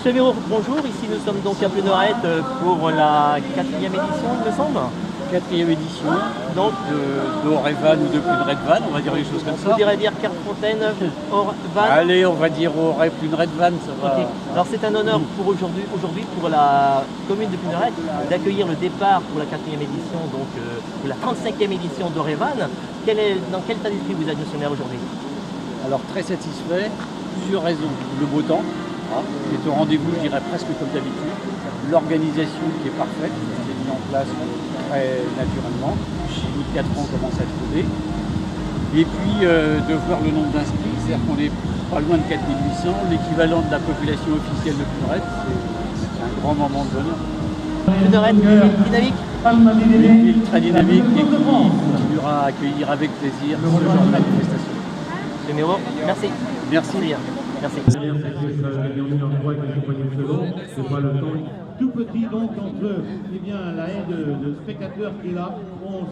Monsieur Miro, bonjour. Ici, nous sommes donc à Pleurette pour la 4e édition, il me semble. 4e édition, donc de Orevan ou de Plunredvan, on va dire les choses comme ça. On dirait dire Carfontaine, Orevan. Allez, on va dire Plunredvan, ça va. Okay. Alors c'est un honneur pour aujourd'hui pour la commune de Pleurette d'accueillir le départ pour la 4e édition, donc pour la 35e édition d'Orevan. Dans quel état d'esprit vous êtes gestionnaire aujourd'hui? Alors très satisfait, plusieurs raisons. Le beau temps, qui est au rendez-vous, je dirais presque comme d'habitude. L'organisation qui est parfaite, qui est mise en place très naturellement. Au bout de 4 ans, on commence à être rodé. Et puis de voir le nombre d'inscrits, c'est-à-dire qu'on est pas loin de 4800, l'équivalent de la population officielle de Pleurette, c'est un grand moment de bonheur. Pleurette, dynamique. Une ville très dynamique et qui continuera à accueillir avec plaisir ce genre de manifestation. Merci. Merci. Merci. C'est pas le temps tout petit donc entre la haie de spectateurs qui est là, on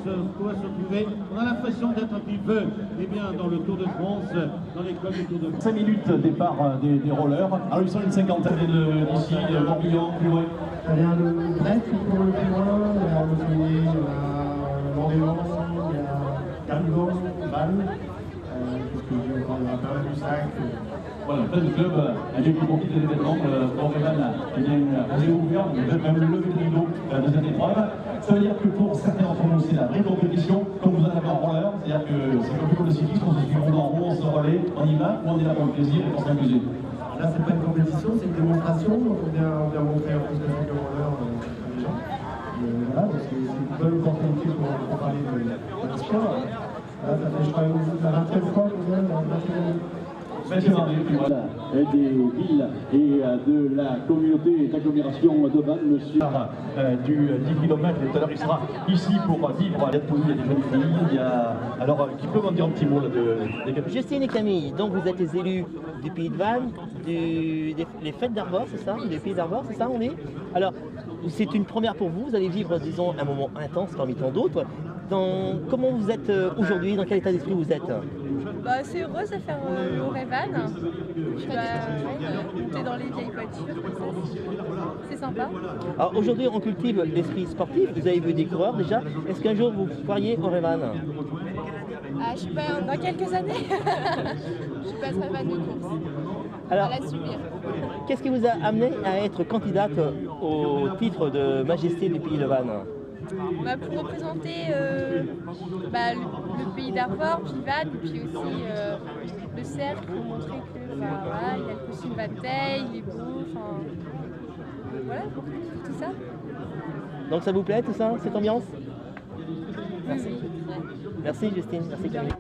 doit se retrouver. On a l'impression d'être un petit peu dans le Tour de France, dans l'école du Tour de France. 5 minutes départ des rollers. Alors ils sont une cinquantaine d'ici, Morbihan, plus loin. Il y a le Brest pour le plus loin, il y a le Fouillé, il y a Lorléans, il y a Carnivore, Val, puisque je vais parler du sac. Voilà, plein de clubs, qui profitent des événements. Orevan, on est ouvert, on a même levé le rideau de cette épreuve. Ça veut dire que pour certains d'entre nous, c'est la vraie compétition, comme vous en avez en roller. C'est-à-dire que c'est comme pour le cyclisme, on se suit en roue, on se relaie, on y va, ou on est là pour le plaisir et pour s'amuser. Là, c'est pas une compétition, c'est une démonstration. Donc on vient montrer un peu ce que c'est que le roller aux gens. Et voilà, parce que c'est une bonne opportunité pour parler de sport. Là, ça fait, je crois, la 20e fois que vous êtes dans des villes et de la communauté d'agglomération de Vannes, monsieur du 10 km. Tout à l'heure, il sera ici pour vivre. Il y a des jeunes filles. Alors, qui peut m'en dire un petit mot là, Justine et Camille, donc vous êtes les élus du Pays de Vannes, les fêtes d'Arvor, c'est ça? Les Pays d'Arvor, c'est ça on est? Alors, c'est une première pour vous, vous allez vivre, disons, un moment intense parmi tant d'autres. Comment vous êtes aujourd'hui, dans quel état d'esprit vous êtes? C'est heureuse de faire Orevan. Je vais monter dans les vieilles voitures. C'est sympa. Alors aujourd'hui, on cultive l'esprit sportif. Vous avez vu des coureurs déjà. Est-ce qu'un jour vous feriez Orevan? Je sais pas, dans quelques années. Je passerai fan de course. Alors, à la subir. Qu'est-ce qui vous a amené à être candidate au titre de Majesté du Pays de Vannes? Pour représenter le Pays d'Arvor, puis Vannes, et puis aussi le cercle, pour montrer que il a le costume bataille, il est beau, voilà, pour tout ça. Donc ça vous plaît tout ça, cette ambiance? Merci. Oui. Merci Justine, merci Camille.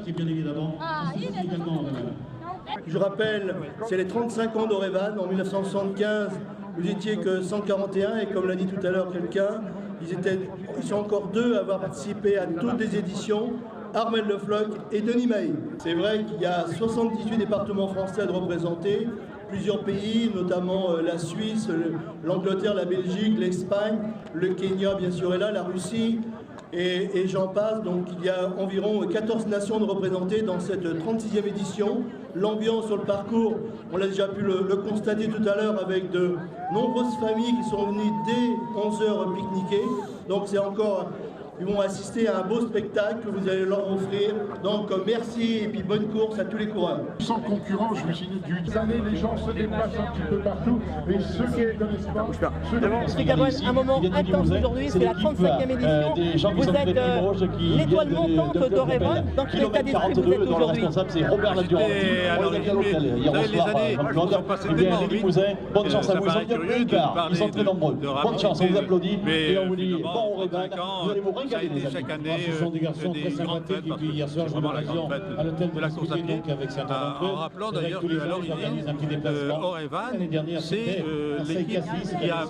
qui est bien évidemment également. Je rappelle, c'est les 35 ans d'Orevan. En 1975, vous étiez que 141 et comme l'a dit tout à l'heure quelqu'un, ils sont encore deux à avoir participé à toutes les éditions, Armel Le Floch et Denis Mahé. C'est vrai qu'il y a 78 départements français à représenter, plusieurs pays, notamment la Suisse, l'Angleterre, la Belgique, l'Espagne, le Kenya bien sûr est là, la Russie, et j'en passe. Donc il y a environ 14 nations de représentées dans cette 36e édition. L'ambiance sur le parcours, on l'a déjà pu le constater tout à l'heure avec de nombreuses familles qui sont venues dès 11h pique-niquer. Donc c'est encore, ils vont assister à un beau spectacle que vous allez leur offrir. Donc merci et puis bonne course à tous les coureurs. Sans concurrent, je me suis dit, d'une année, les gens se déplacent un petit peu partout. Et ceux qui est dans l'espoir, C'est quand même un moment intense aujourd'hui, c'est la 35e édition. Vous êtes l'étoile montante d'Orevan. Dans quel état d'esprit vous êtes aujourd'hui? C'est Robert Ladurand. Bonne chance à vous, ils sont très nombreux. Bonne chance, on vous applaudit et on vous dit bon Orevan, vous allez vous régaler les amis. Chaque année, ce sont des garçons très sympathiques. Et puis hier soir, je me l'occasion à l'hôtel de la course à pied, avec certains d'entre eux. En rappelant d'ailleurs qu'à l'origine, Orevan, c'est l'équipe qui a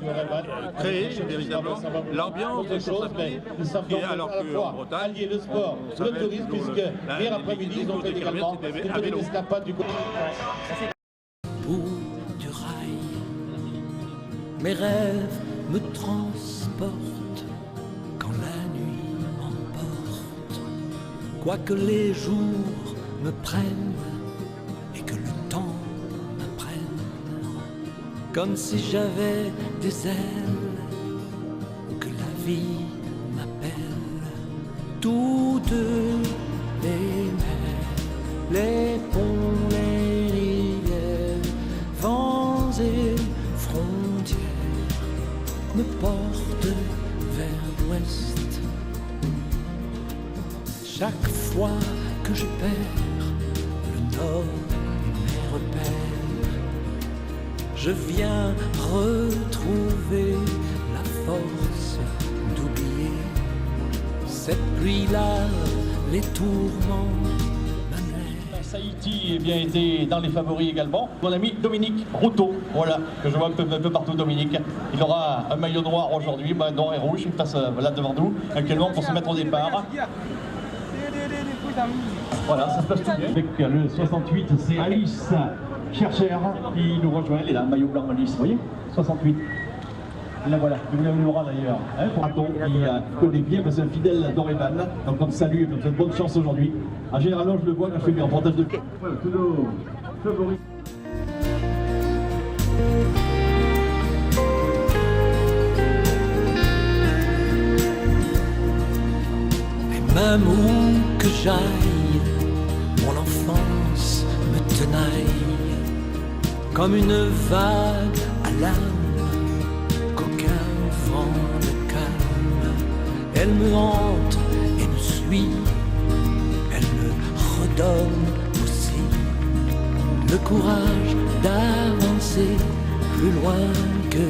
créé véritablement l'ambiance de course à pied. Alors qu'en Bretagne, allier le sport, le tourisme, puisque hier après-midi, ils ont fait également une escapade du côté. Bout du rail, mes rêves me transportent quand la nuit m'emporte. Quoique les jours me prennent et que le temps m'apprenne, comme si j'avais des ailes ou que la vie m'appelle. Toutes les mers, les ponts, les rivières, vents et frontières me portent vers l'ouest. Chaque fois que je perds le nord mes repères, je viens retrouver la force d'oublier cette pluie-là, les tourments. Saïti était dans les favoris également. Mon ami Dominique Routot, voilà, que je vois un peu partout Dominique. Il aura un maillot noir aujourd'hui, noir et rouge, il passe là devant nous, actuellement pour se mettre au départ. Voilà, ça se passe tout bien. Avec le 68, c'est Alice Chercher qui nous rejoint. Elle est là, maillot blanc Alice, vous voyez 68. Là voilà, vous l'avez l'aura d'ailleurs. Pour Aton, qui connaît bien, c'est un fidèle d'Orevan. Donc on te salue et on te souhaite bonne chance aujourd'hui. En généralement, je le vois quand je fais mes reportages de... Voilà, tous nos favoris. Et même où que j'aille, mon enfance me tenaille comme une vague à l'âme. Le calme, elle me hante et me suit, elle me redonne aussi le courage d'avancer plus loin que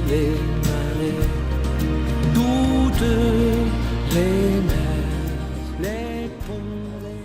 les marées. Toutes les mers, les ponts, les...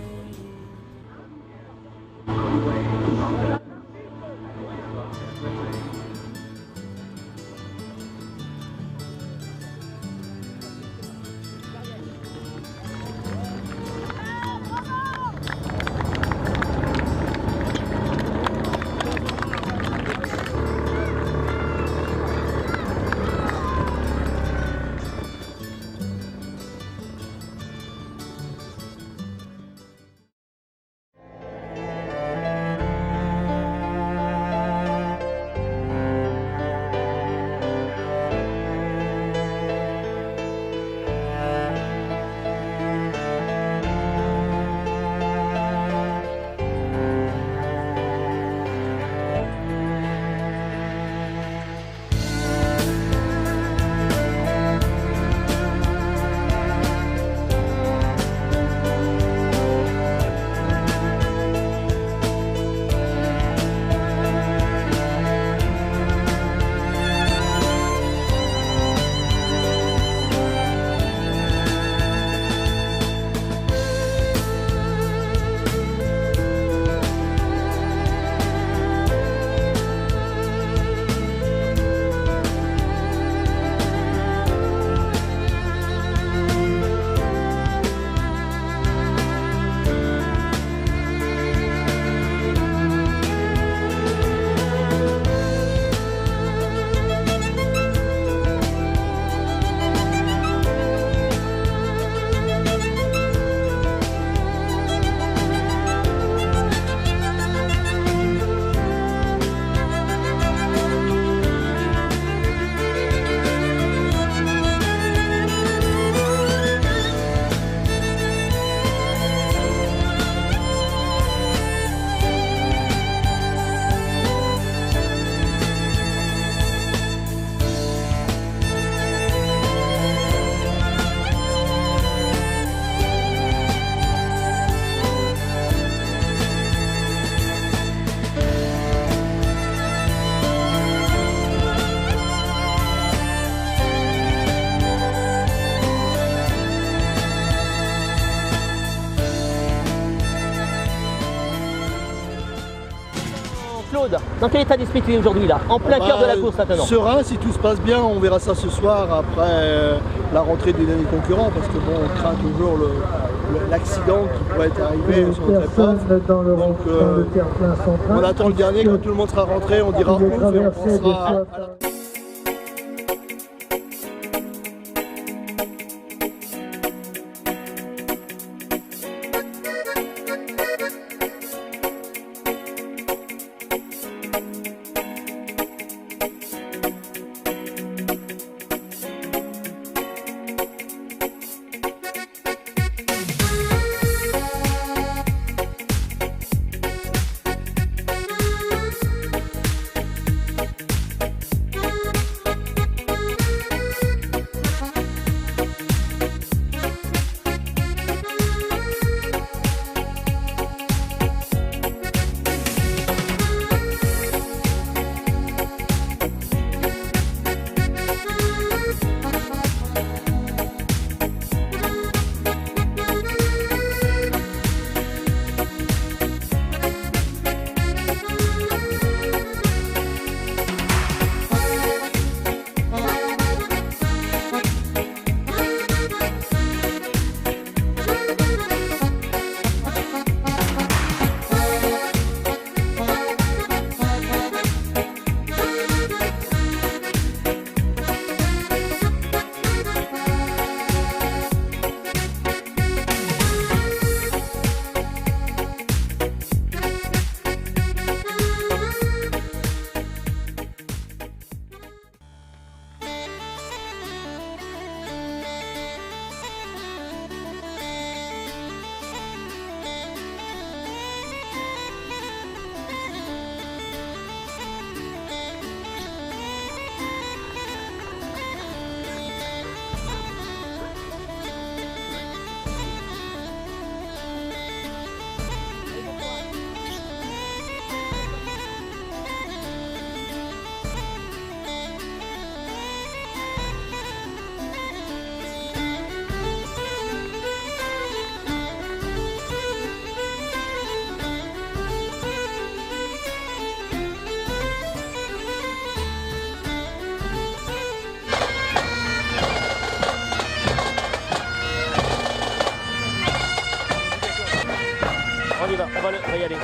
Dans quel état d'esprit tu es aujourd'hui là, en plein cœur de la course maintenant? Serein, si tout se passe bien, on verra ça ce soir après la rentrée des derniers concurrents, parce que bon, on craint toujours l'accident qui pourrait être arrivé sur notre épreuve. Donc on attend le dernier, quand tout le monde sera rentré, on dira ouf et on pensera à la... On va y aller.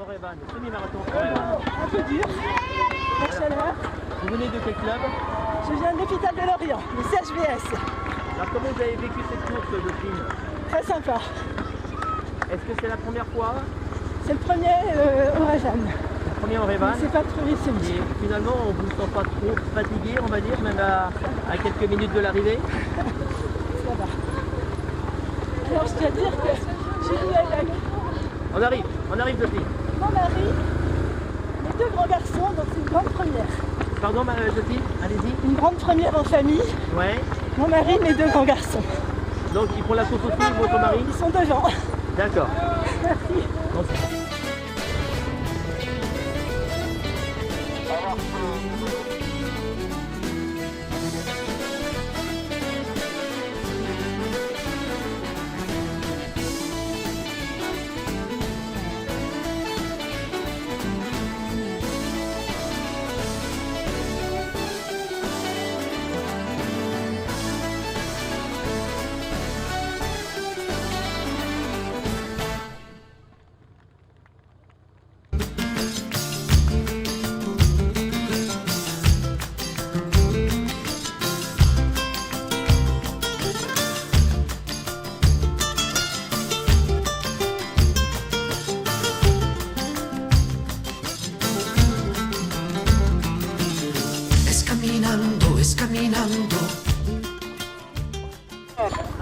Orevan, semi-marathon Orevan. Un peu dur, la chaleur. Vous venez de quel club? Je viens de l'hôpital de Lorient, le CHVS. Alors comment vous avez vécu cette course, Dauphine? Très sympa. Est-ce que c'est la première fois? C'est le premier Orevan. Le premier Orevan. C'est pas le premier semi. Et finalement, on ne vous sent pas trop fatigué, on va dire, même à quelques minutes de l'arrivée? Ça va. Alors je tiens à dire que j'ai vu avec On arrive Dauphine. mon mari, mes deux grands garçons, donc c'est une grande première. Pardon, Dauphine, allez-y. Une grande première en famille. Ouais. Mon mari, mes deux grands garçons. Donc ils font la course aussi, votre mari? Ils sont devant. D'accord. Merci. Donc, Es caminando.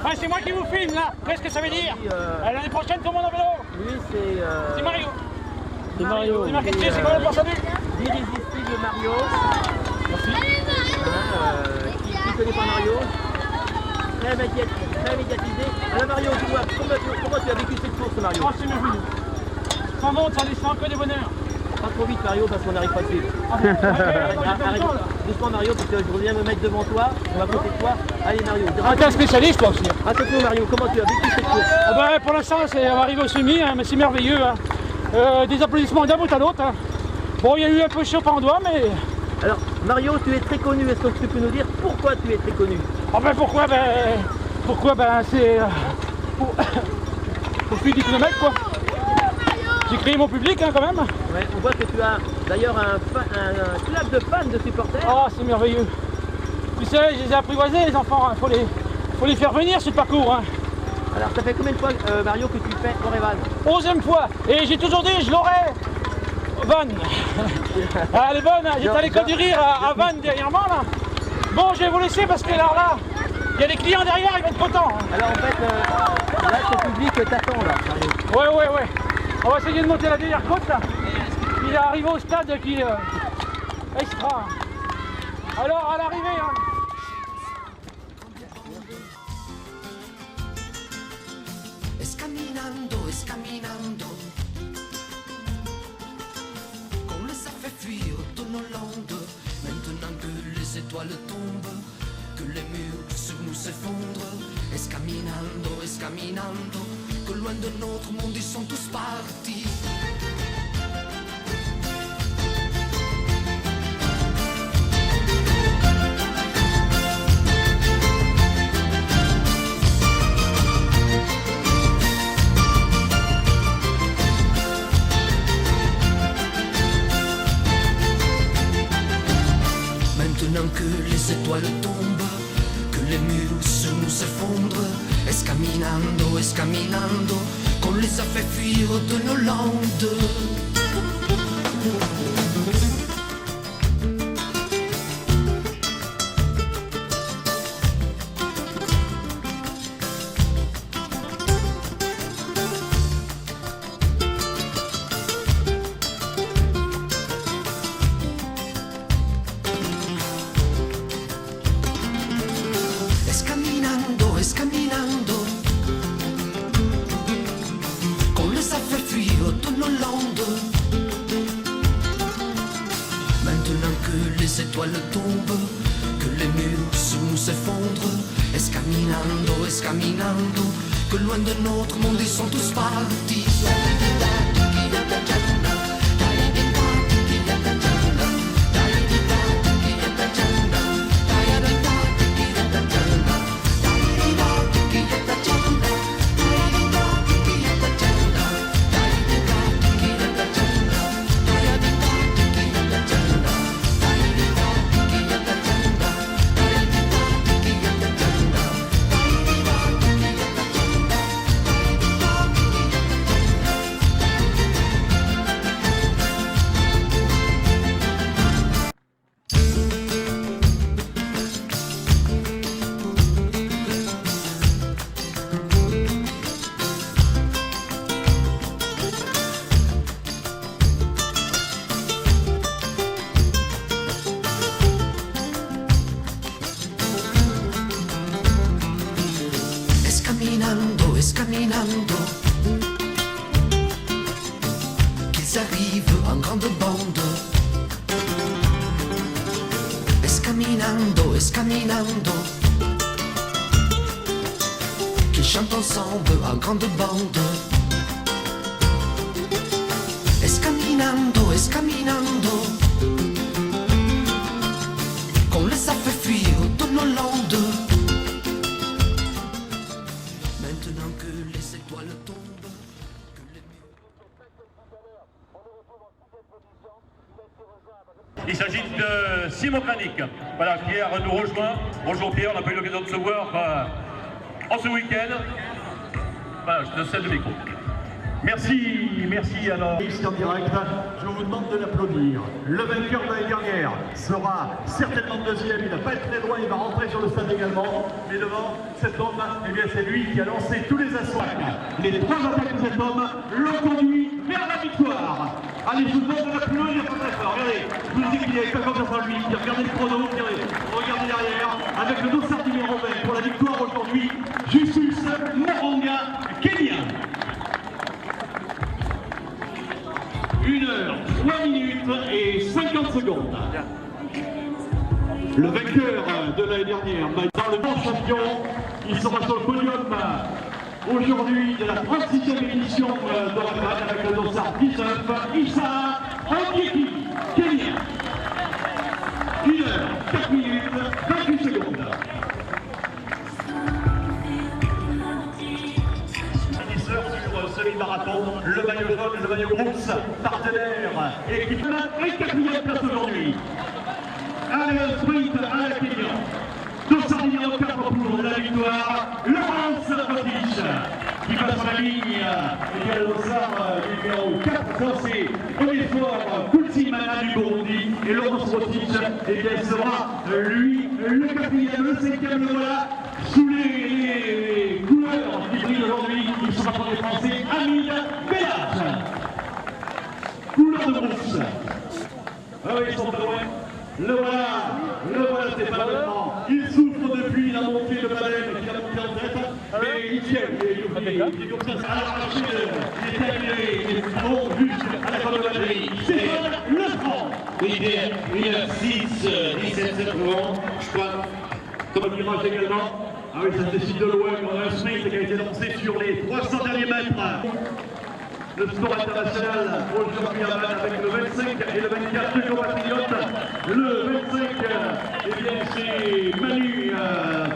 Ah, c'est moi qui vous filme là. Qu'est-ce que ça veut dire? L'année prochaine, tout le monde en vélo. Lui, c'est... C'est Mario. C'est Mario. C'est marqué dessus, c'est quoi le pourcentage? L'irrésistible Mario. Merci. Qui ne connaît pas Mario. Très médiatisé. Alors Mario, dis-moi, comment tu as vécu cette course, Mario? Oh, c'est merveilleux. Ça monte, ça descend, que des bonheurs. Pas trop vite, Mario, parce qu'on n'arrive pas à suivre. Arrête. Doucement, Mario, parce que je reviens me mettre devant toi. On va côté de toi. Allez, Mario. Ah, t'es un spécialiste, toi aussi. Raconte-nous, Mario, comment tu as vécu cette course? Pour l'instant, on va arriver au semi, hein, mais c'est merveilleux. Hein. Des applaudissements d'un bout à l'autre. Hein. Bon, il y a eu un peu chaud par doigt, mais... Alors, Mario, tu es très connu. Est-ce que tu peux nous dire pourquoi tu es très connu? Pourquoi c'est... Pour suivre 10 km, quoi. J'ai créé mon public, hein, quand même. Ouais, on voit que tu as d'ailleurs un club de fans, de supporters. Oh, c'est merveilleux. Tu sais, je les ai apprivoisés, les enfants. Il faut les faire venir, ce parcours. Hein. Alors, ça fait combien de fois, Mario, que tu fais Orevan? 11e fois. Et j'ai toujours dit, je l'aurai. Vannes. Elle est bonne, hein. J'étais à l'école du rire à Vannes dernièrement, là. Bon, je vais vous laisser parce que là, il y a des clients derrière, ils vont être contents. Alors, en fait, là, ton public t'attend, là, Mario. Ouais. On va essayer de monter la dernière côte là. Il est arrivé au stade qui est extra. Alors à l'arrivée, hein. Es caminando. Qu'on les a fait fuir de nos landes. Maintenant que les étoiles tombent, que les murs sur nous s'effondrent. Es caminando. Que loin de notre monde ils sont tous partis. Maintenant que les étoiles tombent, que les murs sur nous s'effondrent. Es caminando, qu'on les a fait fuir de nos landes. Es caminando. Qu'on les a fait fuir de nos landes. Maintenant que les étoiles tombent, que les murs sur nous s'effondrent. Es caminando. Que loin de notre monde ils sont tous partis. escaminando, qu'ils arrivent en grande bande. Escaminando, escaminando, qu'ils chantent ensemble en grande bande. Escaminando, escaminando, qu'on les a fait fuir de nos landes. Maintenant que les étoiles tombent, que les Il s'agit de Simon Kranic. Voilà, Pierre nous rejoint. Bonjour Pierre, on n'a pas eu l'occasion de se voir en ce week-end. Voilà, je te cède le micro. Merci alors. Ici en direct, je vous demande de l'applaudir. Le vainqueur de l'année dernière sera certainement deuxième, il n'a pas été très loin, il va rentrer sur le stade également. Mais devant cet homme, eh bien c'est lui qui a lancé tous les assauts. Les trois attaques de cet homme l'ont conduit vers la victoire. Allez, je vous demande de l'applaudir très fort. Regardez, je vous dis qu'il y a pas confiance en lui. Regardez le chrono, regardez derrière, avec le dossard numéro 20 pour la victoire aujourd'hui, Justus Moronga, Kenya. 1 heure, 3 minutes et 50 secondes. Le vainqueur de l'année dernière, dans le grand champion, il sera sur le podium aujourd'hui de la 36e édition d'Orevan avec le dossard 19, Issa Ondieki, Kenya. 1 heure, 4 minutes, 28 secondes. Sur semi-marathon, le maillot jaune, le maillot rousse, partenaire, équipe et 4e place aujourd'hui. Allez, le sprint à la Kenya. 210 millions 4 pour la victoire. Laurence Rotic qui passe sur la ligne. Et bien le dossard numéro 4, ça c'est Olifort Kultimana du Burundi. Et Laurence Rotic, et bien il sera lui le 4e, le 5e, le voilà. Sous les couleurs qui brillent aujourd'hui, il sera pour les Français, Amine Bellage. Couleur de brousse. Ah oui, ils sont pas loin. Le voilà Stéphane Allemand. Il souffre depuis la montée de Baleine qui a monté en tête. Mais il tient, il est comme ça. Alors, il est terminé, il est bon, juste à la fin de la grille. Stéphane Lefranc. Oui, bien, 1h06, 17 secondes, je crois. Comme virage également. Ah oui, ça se décide de loin. On a un sprint qui a été lancé sur les 300 derniers mètres. Le sport international aujourd'hui à Vannes avec le 25 et le 24 de compatriotes. Le 25, eh bien c'est Manu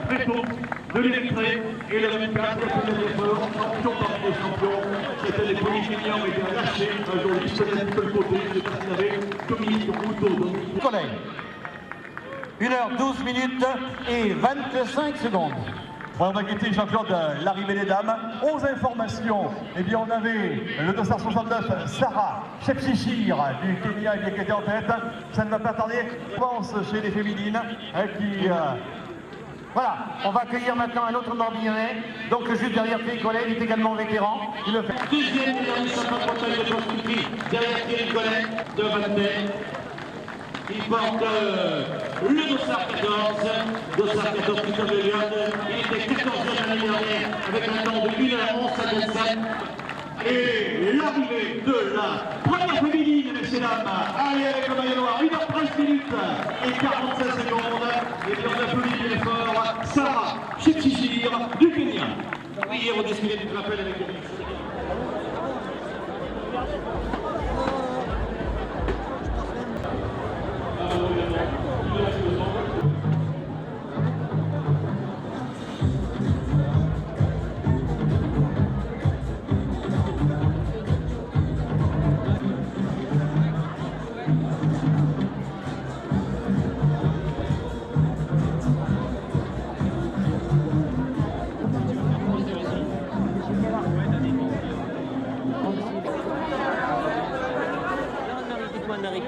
Préto de l'Érythrée et le 24, champion parmi les champions. C'était les Polynésiens ont été lâchés aujourd'hui, je connais un peu le côté, je sais pas s'il avait Dominique Routeau. 1h12 minutes et 25 secondes. On va quitter Jean-Claude l'arrivée des dames. Aux informations, eh bien on avait le dossard 69, Sarah Chepchichir du Kenya qui était en tête. Ça ne va pas tarder, je pense, chez les féminines qui... Voilà, on va accueillir maintenant un autre Morbihanais, donc juste derrière Thierry Collet, il est également vétéran. Il le fait. Deuxième et dernier champion de bataille de constructrice derrière Thierry Collet de Vannes. Il porte le dossard 14 Christophe de Lyon. Il était 14e l'année dernière avec un temps de 1h11,57. Et l'arrivée de la première féminine, messieurs dames. Allez avec le maillot noir, 1h13 minutes et 45 secondes. Et bien on applaudit bien fort Sarah Chepchichir du Kenya. Oui, on discutait du rappel avec le ministre.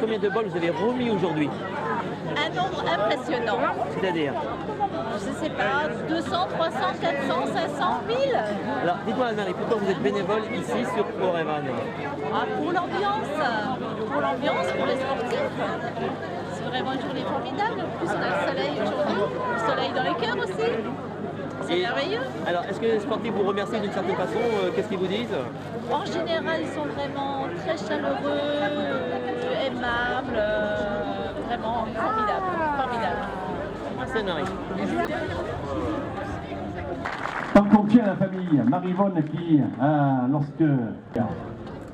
Combien de bols vous avez remis aujourd'hui? Un nombre impressionnant. C'est-à-dire? Je ne sais pas, 200, 300, 400, 500, 1000. Alors, dites-moi Anne-Marie, pourquoi vous êtes bénévole ici sur Orevan? Pour l'ambiance, pour les sportifs. C'est vraiment une journée formidable. En plus, on a le soleil aujourd'hui, le soleil dans les cœurs aussi. C'est merveilleux. Alors, est-ce que les sportifs vous remercient d'une certaine façon? Qu'est-ce qu'ils vous disent? En général, ils sont vraiment très chaleureux, aimables, vraiment formidables. Merci Anne-Marie. Tant qu'on tient à la famille, Marie-Vonne qui, lorsque...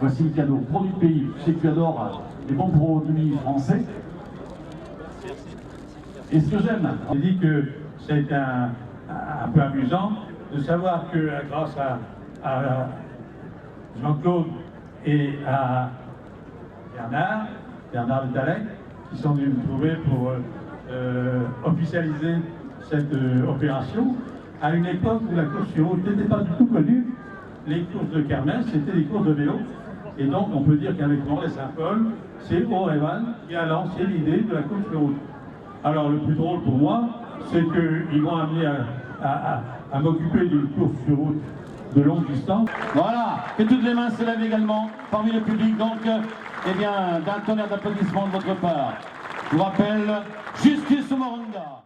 Voici le cadeau, produit de pays. Je sais que tu adores les bons produits français. Et ce que j'aime, j'ai dit que c'est un peu amusant de savoir que grâce à Jean-Claude et à Bernard de Talec, qui sont venus me trouver pour officialiser cette opération, à une époque où la course sur route n'était pas du tout connue. Les courses de kermesse, c'était des courses de vélo. Et donc, on peut dire qu'avec Morlaix-Saint-Paul, c'est Orevan qui a lancé l'idée de la course sur route. Alors, le plus drôle pour moi, c'est qu'ils m'ont amené à m'occuper d'une course sur route de longue distance. Voilà, que toutes les mains se lèvent également parmi le public, donc, eh bien, d'un tonnerre d'applaudissements de votre part. Je vous rappelle, Justus Moronga.